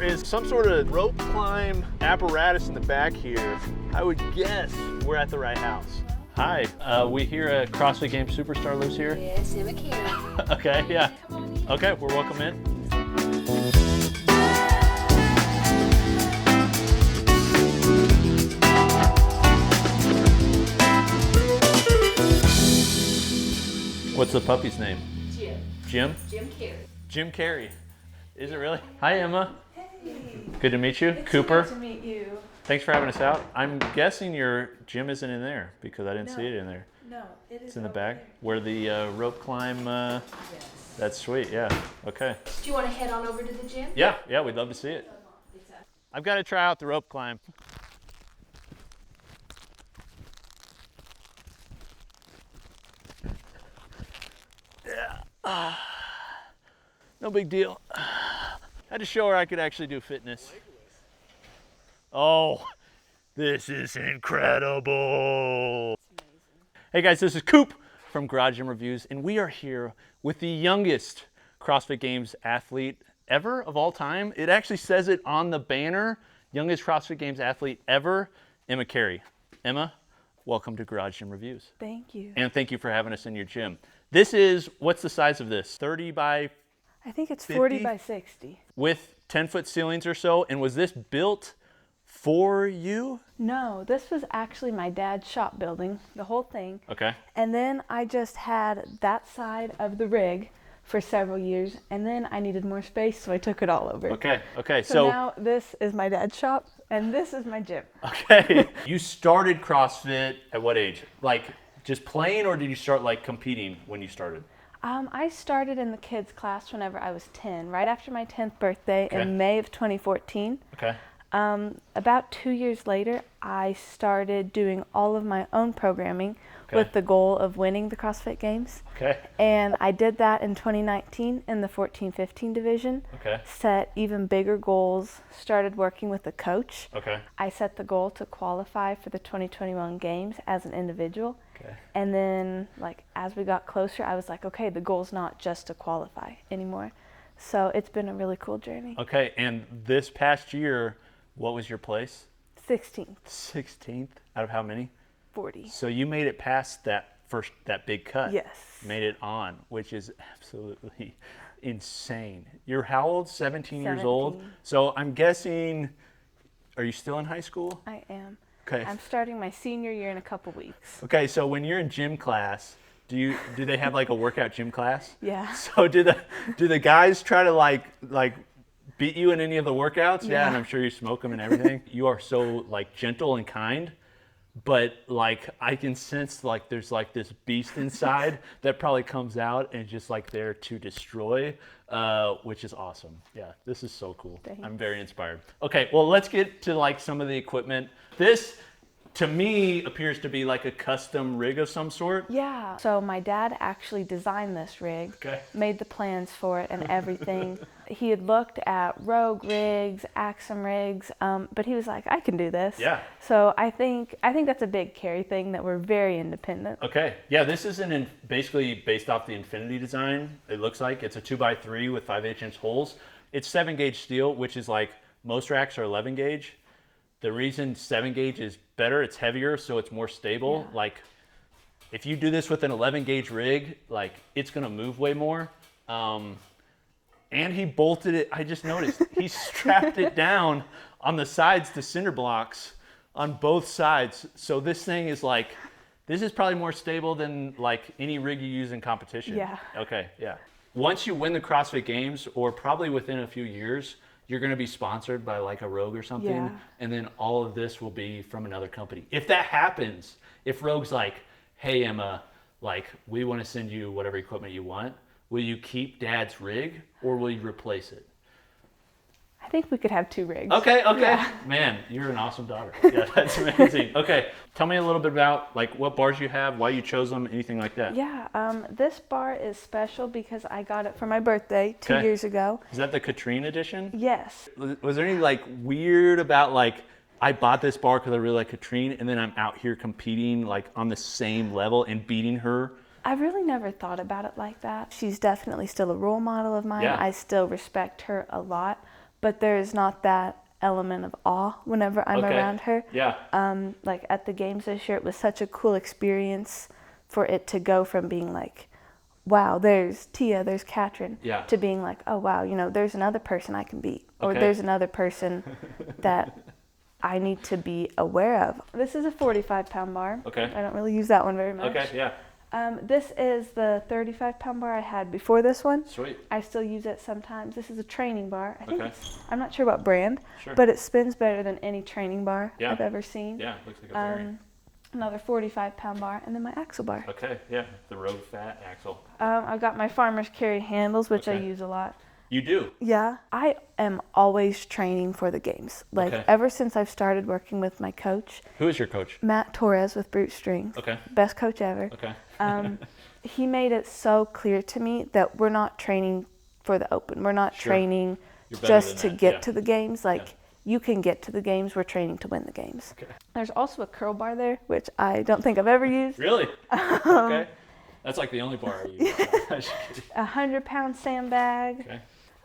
is some sort of rope climb apparatus in the back here. I would guess we're at the right house. Hi, we hear a CrossFit Games superstar lives here. Yes, Emma Cary. Okay, yeah. Okay, we're welcome in. What's the puppy's name? Jim. Jim? Jim Carey. Jim Carey. Is it really? Hi, Emma. Hey. Good to meet you. It's Cooper. Good to meet you. Thanks for having us out. I'm guessing your gym isn't in there because I didn't see it in there. No, it is. It's in the over back there. where the rope climb. Yes. That's sweet. Yeah. Okay. Do you want to head on over to the gym? Yeah. We'd love to see it. I've got to try out the rope climb. Yeah. No big deal. Had to show her I could actually do fitness. Oh, this is incredible. Hey guys, this is Coop from Garage Gym Reviews, and we are here with the youngest CrossFit Games athlete ever of all time. It actually says it on the banner, youngest CrossFit Games athlete ever, Emma Cary. Emma, welcome to Garage Gym Reviews. Thank you. And thank you for having us in your gym. This is, what's the size of this? 30 by I think it's 50? 40 by 60. with 10-foot ceilings or so, and was this built for you? No, this was actually my dad's shop building, the whole thing. Okay. And then I just had that side of the rig for several years, and then I needed more space, so I took it all over. Okay. So now this is my dad's shop, and this is my gym. Okay. You started CrossFit at what age? Like just playing, or did you start like competing when you started? I started in the kids class whenever I was 10, right after my 10th birthday Okay. in May of 2014. Okay. About 2 years later, I started doing all of my own programming Okay. with the goal of winning the CrossFit Games. Okay. And I did that in 2019 in the 14-15 division. Okay. Set even bigger goals, started working with a coach. Okay. I set the goal to qualify for the 2021 Games as an individual. Okay. And then, like, as we got closer, I was like, okay, the goal's not just to qualify anymore. So it's been a really cool journey. Okay. And this past year, what was your place? 16th, 16th out of how many? 40. So you made it past that big cut. Yes. Made it on, which is absolutely insane. You're how old? 17 years old? 17. So I'm guessing, are you still in high school? I am. Okay. I'm starting my senior year in a couple weeks. Okay, so when you're in gym class, do they have like a workout gym class? Yeah. So do the guys try to like beat you in any of the workouts? Yeah, and I'm sure you smoke them and everything. You are so like gentle and kind, but like I can sense like there's like this beast inside that probably comes out and just like there to destroy, which is awesome. Yeah, this is so cool. Thanks. I'm very inspired. Okay, well let's get to like some of the equipment. This to me appears to be like a custom rig of some sort. Yeah. So my dad actually designed this rig, Okay. made the plans for it and everything. He had looked at Rogue rigs, Axum rigs, but he was like, I can do this. Yeah. So I think that's a big Carey thing, that we're very independent. Okay, yeah, this is basically based off the Infinity design. It looks like it's a 2x3 with 5/8" holes. It's 7-gauge steel, which is like most racks are 11 gauge. The reason 7 gauge is better, it's heavier, so it's more stable. Yeah. Like if you do this with an 11 gauge rig, like it's gonna move way more. And he bolted it, I just noticed, he strapped it down on the sides to cinder blocks on both sides. So this thing is like, this is probably more stable than like any rig you use in competition. Yeah. Okay, yeah. Once you win the CrossFit Games, or probably within a few years, you're gonna be sponsored by like a Rogue or something. Yeah. And then all of this will be from another company. If that happens, if Rogue's like, hey Emma, like we wanna send you whatever equipment you want, will you keep Dad's rig or will you replace it? I think we could have 2 rigs. Okay. Yeah. Man, you're an awesome daughter. Yeah, that's amazing. Okay, tell me a little bit about like what bars you have, why you chose them, anything like that. Yeah, this bar is special because I got it for my birthday 2 Okay. years ago. Is that the Katrine edition? Yes. Was there any like weird about like, I bought this bar because I really like Katrine and then I'm out here competing like on the same level and beating her? I really never thought about it like that. She's definitely still a role model of mine. Yeah. I still respect her a lot. but there's not that element of awe whenever I'm around her. Yeah. Like at the games this year, it was such a cool experience for it to go from being like, wow, there's Tia, there's Katrin, Yeah. to being like, oh wow, you know, there's another person I can beat, or Okay. there's another person that I need to be aware of. This is a 45-pound bar. Okay. I don't really use that one very much. Okay, yeah. This is the 35-pound bar I had before this one. Sweet. I still use it sometimes. This is a training bar. I think Okay. I'm not sure what brand, Sure. but it spins better than any training bar Yeah. I've ever seen. Yeah, looks like a variant. Another 45-pound bar, and then my axle bar. Okay, yeah, the Rogue Fat Axle. I've got my Farmer's Carry handles, which I Okay. use a lot. You do? Yeah, I am always training for the games. Like Okay. ever since I've started working with my coach, Who is your coach? Matt Torres with Brute Strings. Okay. Best coach ever. Okay. He made it so clear to me that we're not training for the open. We're not Sure. training You're better just than to that, get yeah. to the games. Like Yeah. you can get to the games. We're training to win the games. Okay. There's also a curl bar there, which I don't think I've ever used. Really? Okay. That's like the only bar I use. A 100-pound sandbag. Okay.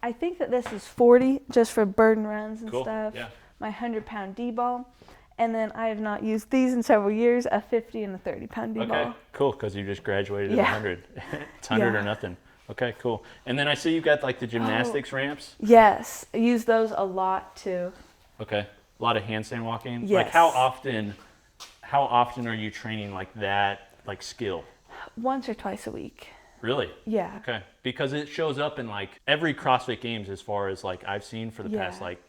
I think that this is 40 just for burden runs and Cool, stuff. yeah. My 100-pound D-ball. And then I have not used these in several years, a 50 and a 30-pound D-ball. Okay, cool, because you just graduated Yeah. at 100. It's 100 or Yeah. nothing. Okay, cool. And then I see you've got like the gymnastics ramps. Yes, I use those a lot too. Okay. A lot of handstand walking. Like Yes. how often are you training like that, like skill? Once or twice a week. Really? Yeah. Okay. Because it shows up in like every CrossFit Games as far as like I've seen for the past Yeah. like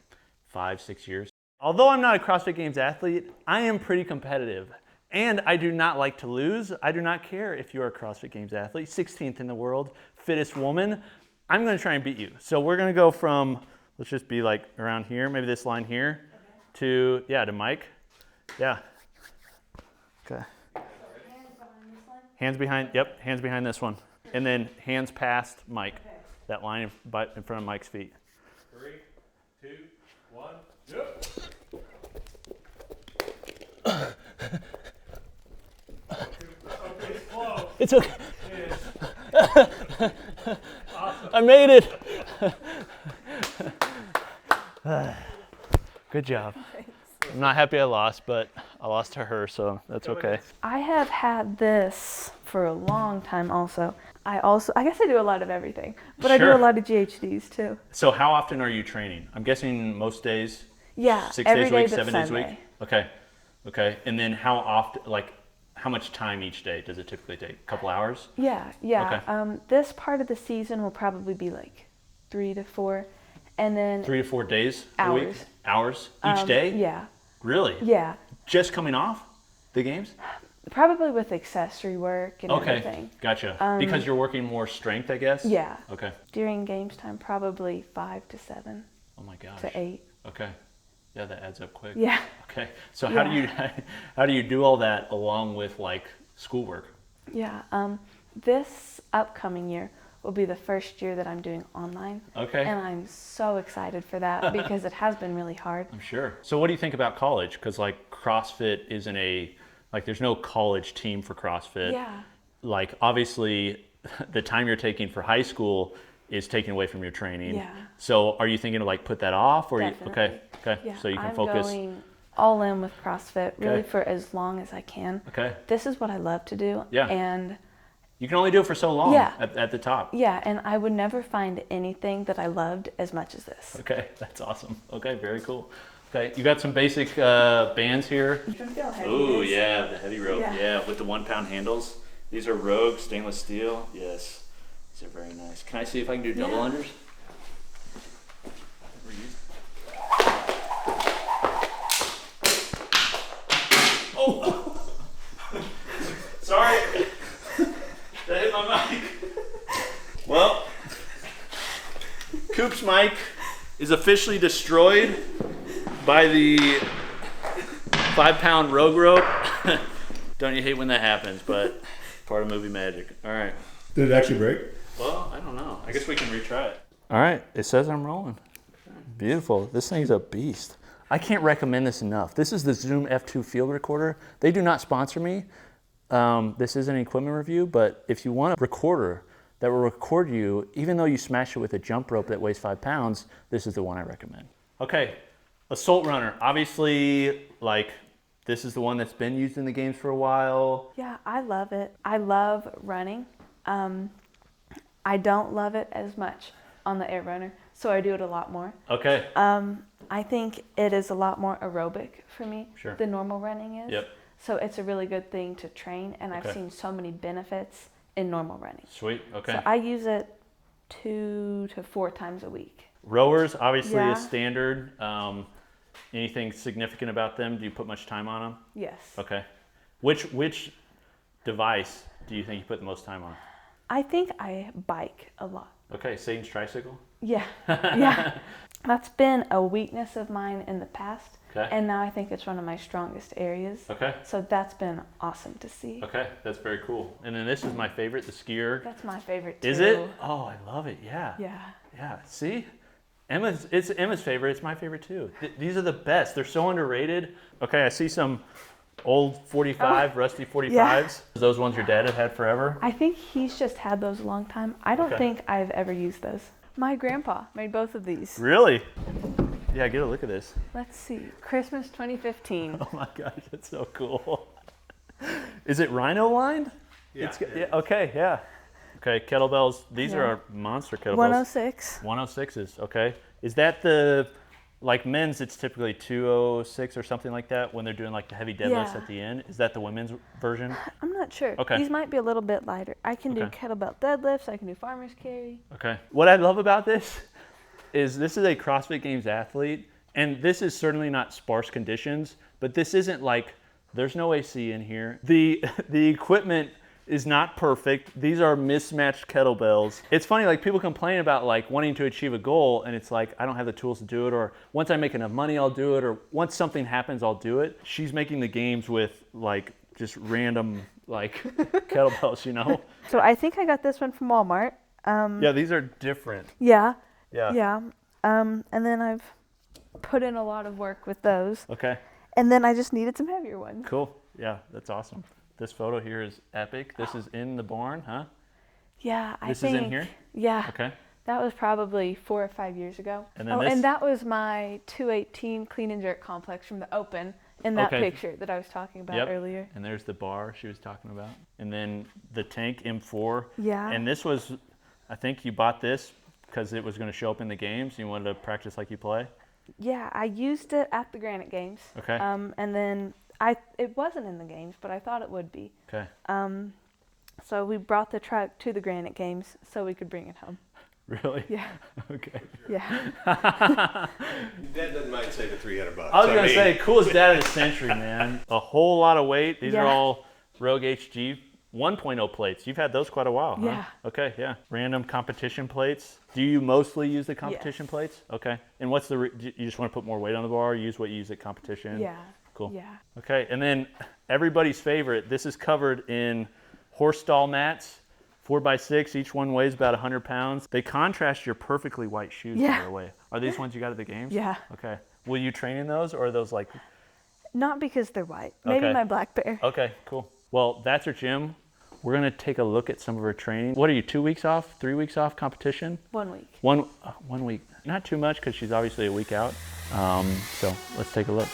5-6 years. Although I'm not a CrossFit Games athlete, I am pretty competitive. And I do not like to lose. I do not care if you're a CrossFit Games athlete, 16th in the world, fittest woman. I'm going to try and beat you. So we're going to go from, let's just be like around here, maybe this line here, to Mike. Yeah. Okay. Hands behind, yep, hands behind this one. And then hands past Mike. That line in front of Mike's feet. 3, 2, 1, yep. It's okay. Awesome. I made it. Good job. I'm not happy I lost, but I lost to her, so that's okay. I have had this for a long time also. I guess I do a lot of everything, but I do Sure. a lot of GHDs too. So how often are you training? I'm guessing most days? Yeah, 6 every days a day week, but 7 days a week? Sunday. Okay. Okay. And then how often, like, how much time each day does it typically take? A couple hours? Yeah. Okay. This part of the season will probably be like 3 to 4, and then 3 to 4 days a week? Hours. Hours? Each day? Yeah. Really? Yeah. Just coming off the games? Probably with accessory work and Okay. everything. Gotcha. Because you're working more strength, I guess? Yeah. Okay. During games time, probably 5 to 7 Oh my gosh. to 8. Okay. Yeah, that adds up quick. Yeah. Okay. So how do you do all that along with like schoolwork? Yeah. This upcoming year will be the first year that I'm doing online. Okay. And I'm so excited for that because it has been really hard. I'm sure. So what do you think about college? Because like CrossFit isn't there's no college team for CrossFit. Yeah. Like obviously the time you're taking for high school is taken away from your training. Yeah. So are you thinking to like put that off or Definitely. Okay. Yeah, So you can I'm focus. going all in with CrossFit really Okay. for as long as I can. Okay. This is what I love to do. Yeah. And You can only do it for so long Yeah. at the top. yeah, and I would never find anything that I loved as much as this. Okay, that's awesome. Okay, very cool. Okay, you got some basic bands here. You can feel heavy. Oh yeah, the heavy rope. Yeah. Yeah, with the 1 pound handles. These are Rogue stainless steel. Yes, these are very nice. Can I see if I can do double Yeah. unders? Oh, sorry, that hit my mic. Well, Coop's mic is officially destroyed by the 5 pound Rogue rope. Don't you hate when that happens, but part of movie magic. All right. Did it actually break? Well, I don't know. I guess we can retry it. All right. It says I'm rolling. Beautiful. This thing's a beast. I can't recommend this enough. This is the Zoom F2 field recorder. They do not sponsor me. This is an equipment review, but if you want a recorder that will record you, even though you smash it with a jump rope that weighs 5 pounds. This is the one I recommend. Okay, assault runner. Obviously, like, this is the one that's been used in the games for a while. Yeah, I love it. I love running. I don't love it as much on the air runner, so I do it a lot more. Okay. I think it is a lot more aerobic for me Sure. than normal running is. Yep. So it's a really good thing to train, and I've seen so many benefits in normal running. Sweet. Okay. So I use it 2 to 4 times a week. Rowers, obviously Yeah. a standard. Anything significant about them? Do you put much time on them? Yes. Okay. Which device do you think you put the most time on? I think I bike a lot. Okay, Satan's tricycle. Yeah. Yeah. That's been a weakness of mine in the past. Okay. And now I think it's one of my strongest areas. Okay. So that's been awesome to see. Okay, that's very cool. And then this is my favorite, the skier. That's my favorite too. Is it? Oh, I love it. Yeah. Yeah. Yeah. See? It's Emma's favorite. It's my favorite too. These are the best. They're so underrated. Okay, I see some old 45, rusty 45s. Yeah. Those ones your dad had forever? I think he's just had those a long time. I don't think I've ever used those. My grandpa made both of these. Really? Yeah, get a look at this. Let's see. Christmas 2015. Oh my gosh, that's so cool. Is it rhino lined? Yeah. Okay, yeah. Okay, kettlebells. These are our monster kettlebells. 106. 106s, okay. Is that the, like men's, it's typically 206 or something like that when they're doing like the heavy deadlifts Yeah. at the end. Is that the women's version? I'm not sure. Okay. These might be a little bit lighter. I can do Okay. kettlebell deadlifts. I can do farmer's carry. Okay. What I love about this is a CrossFit Games Athlete, and this is certainly not sparse conditions, but this isn't like, there's no AC in here. The equipment is not perfect. These are mismatched kettlebells. It's funny, like people complain about like wanting to achieve a goal, and it's like, I don't have the tools to do it, or once I make enough money, I'll do it, or once something happens, I'll do it. She's making the games with like just random like kettlebells, you know? So I think I got this one from Walmart. Yeah, these are different. Yeah. Yeah. Yeah. And then I've put in a lot of work with those. Okay. And then I just needed some heavier ones. Cool. Yeah, that's awesome. This photo here is epic. This is in the barn, huh? Yeah, I This think. is in here? Yeah. Okay. That was probably 4 or 5 years ago. And then this- and that was my 218 clean and jerk complex from the open in that Okay. picture that I was talking about earlier. And there's the bar she was talking about. And then the tank M4. Yeah. And this was, I think you bought this because it was going to show up in the games. You wanted to practice like you play. Yeah, I used it at the Granite Games. Okay. And then it wasn't in the games, but I thought it would be. Okay. So we brought the truck to the Granite Games so we could bring it home. Really? Yeah. Okay. Yeah. Dad doesn't mind saving $300. I was going to say, coolest dad of the century, man. A whole lot of weight. These are Yeah. all Rogue HG 1.0 plates. You've had those quite a while, huh? Yeah. Okay, yeah. Random competition plates. Do you mostly use the competition Yes. plates? Okay. And what's the, you just want to put more weight on the bar, use what you use at competition? Yeah. Cool. Yeah. Okay, and then everybody's favorite, this is covered in horse stall mats, 4x6, each one weighs about 100 pounds. They contrast your perfectly white shoes, by Yeah. the way. Are these ones you got at the games? Yeah. Okay. Will you train in those, or are those like... Not because they're white. Maybe Okay. my black bear. Okay, cool. Well, that's her gym. We're going to take a look at some of her training. What are you, 2 weeks off, 3 weeks off competition? 1 week. One week. Not too much because she's obviously a week out. So let's take a look.